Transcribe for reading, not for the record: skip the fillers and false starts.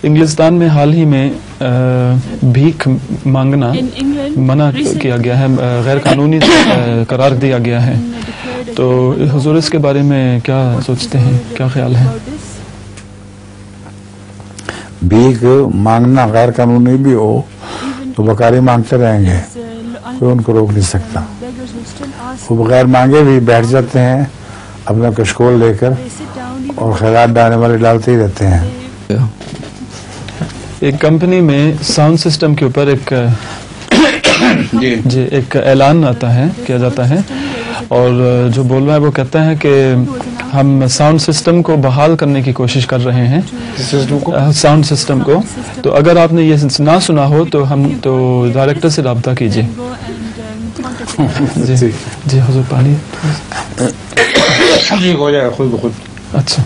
انگلستان میں حال ہی میں بھیک مانگنا منع کیا گیا ہے، غیر قانونی قرار دیا گیا ہے، تو حضور اس کے بارے میں کیا سوچتے ہیں، کیا خیال ہے؟ بھیک مانگنا غیر قانونی بھی ہو تو بکاری مانگتے رہیں گے، کوئی ان کو روک نہیں سکتا، وہ بغیر مانگے بھی بیٹھ جاتے ہیں اپنا کشکول لے کر اور خیرات ڈالنے والے ڈالتے ہی رہتے ہیں۔ ایک کمپنی میں ساؤنڈ سسٹم کے اوپر ایک اعلان آتا ہے، کیا جاتا ہے، اور جو بول رہا ہے وہ کہتا ہے کہ ہم ساؤنڈ سسٹم کو بحال کرنے کی کوشش کر رہے ہیں، ساؤنڈ سسٹم کو، تو اگر آپ نے یہ نہ سنا ہو تو ڈائریکٹر سے رابطہ کیجیے۔ جی حضور پانی ہو جائے گا خود بخود۔ اچھا